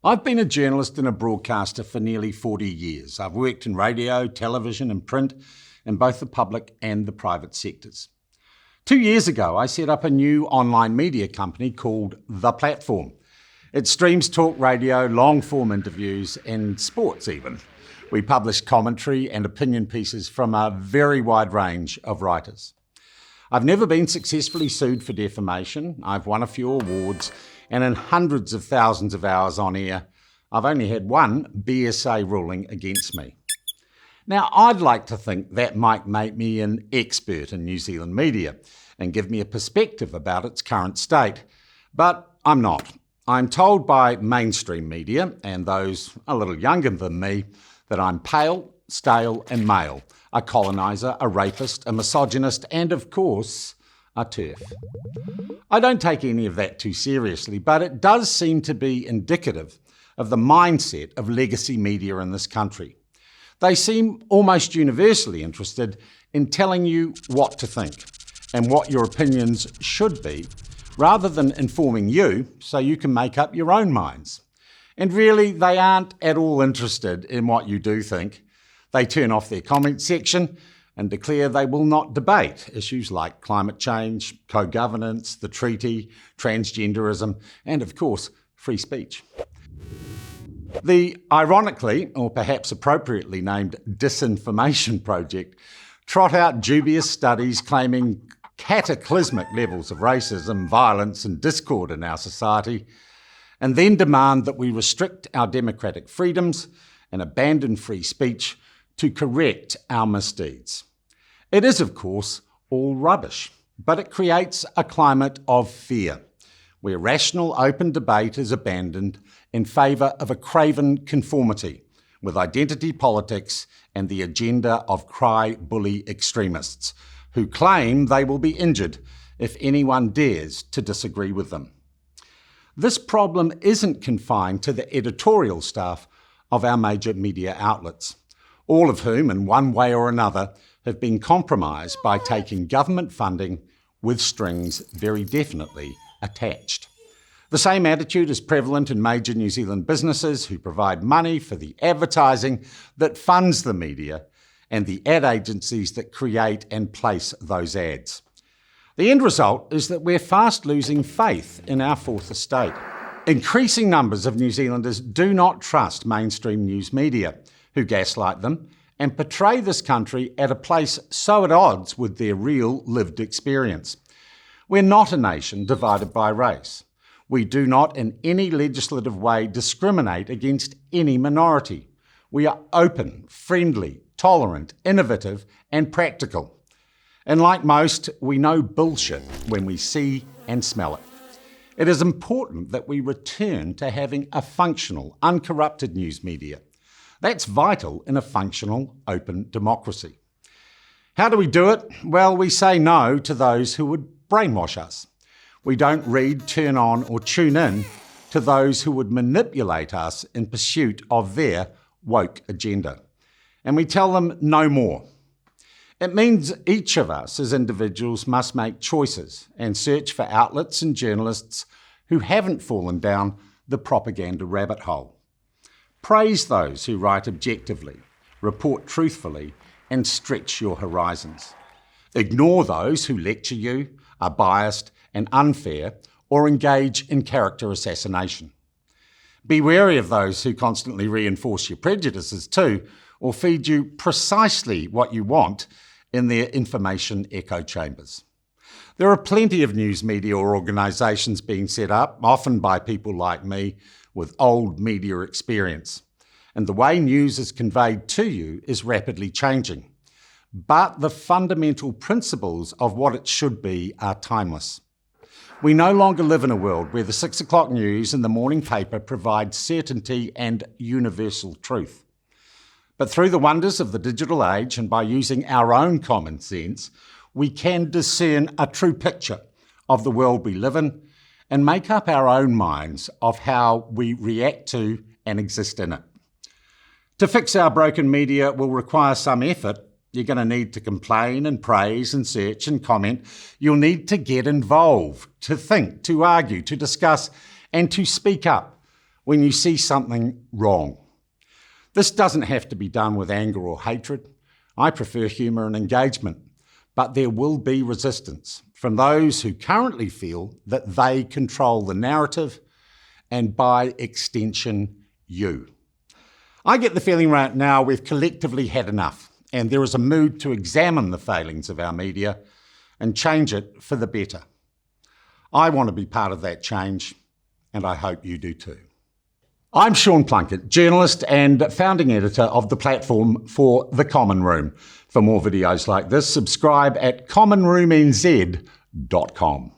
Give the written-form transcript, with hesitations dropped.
I've been a journalist and a broadcaster for nearly 40 years. I've worked in radio, television and print in both the public and the private sectors. 2 years ago, I set up a new online media company called The Platform. It streams talk radio, long-form interviews and sports even. We publish commentary and opinion pieces from a very wide range of writers. I've never been successfully sued for defamation. I've won a few awards, and in hundreds of thousands of hours on air, I've only had one BSA ruling against me. Now, I'd like to think that might make me an expert in New Zealand media and give me a perspective about its current state, but I'm not. I'm told by mainstream media and those a little younger than me that I'm pale, stale and male, a coloniser, a rapist, a misogynist and, of course, a TERF. I don't take any of that too seriously, but it does seem to be indicative of the mindset of legacy media in this country. They seem almost universally interested in telling you what to think and what your opinions should be, rather than informing you so you can make up your own minds. And really, they aren't at all interested in what you do think. They turn off their comment section and declare they will not debate issues like climate change, co-governance, the treaty, transgenderism, and of course, free speech. The ironically, or perhaps appropriately named Disinformation Project, trot out dubious studies claiming cataclysmic levels of racism, violence and discord in our society, and then demand that we restrict our democratic freedoms and abandon free speech to correct our misdeeds. It is, of course, all rubbish, but it creates a climate of fear, where rational, open debate is abandoned in favour of a craven conformity with identity politics and the agenda of cry-bully extremists who claim they will be injured if anyone dares to disagree with them. This problem isn't confined to the editorial staff of our major media outlets, all of whom, in one way or another, have been compromised by taking government funding with strings very definitely attached. The same attitude is prevalent in major New Zealand businesses who provide money for the advertising that funds the media and the ad agencies that create and place those ads. The end result is that we're fast losing faith in our fourth estate. Increasing numbers of New Zealanders do not trust mainstream news media, who gaslight them and portray this country at a place so at odds with their real lived experience. We're not a nation divided by race. We do not in any legislative way discriminate against any minority. We are open, friendly, tolerant, innovative and practical. And like most, we know bullshit when we see and smell it. It is important that we return to having a functional, uncorrupted news media. That's vital in a functional, open democracy. How do we do it? Well, we say no to those who would brainwash us. We don't read, turn on or tune in to those who would manipulate us in pursuit of their woke agenda. And we tell them no more. It means each of us as individuals must make choices and search for outlets and journalists who haven't fallen down the propaganda rabbit hole. Praise those who write objectively, report truthfully, and stretch your horizons. Ignore those who lecture you, are biased and unfair, or engage in character assassination. Be wary of those who constantly reinforce your prejudices too, or feed you precisely what you want in their information echo chambers. There are plenty of news media organisations being set up, often by people like me with old media experience. And the way news is conveyed to you is rapidly changing. But the fundamental principles of what it should be are timeless. We no longer live in a world where the 6 o'clock news and the morning paper provide certainty and universal truth. But through the wonders of the digital age and by using our own common sense, we can discern a true picture of the world we live in and make up our own minds of how we react to and exist in it. To fix our broken media will require some effort. You're going to need to complain and praise and search and comment. You'll need to get involved, to think, to argue, to discuss and to speak up when you see something wrong. This doesn't have to be done with anger or hatred. I prefer humour and engagement. But there will be resistance from those who currently feel that they control the narrative and, by extension, you. I get the feeling right now we've collectively had enough, and there is a mood to examine the failings of our media and change it for the better. I want to be part of that change, and I hope you do too. I'm Sean Plunket, journalist and founding editor of the platform for The Common Room. For more videos like this, subscribe at commonroomnz.com.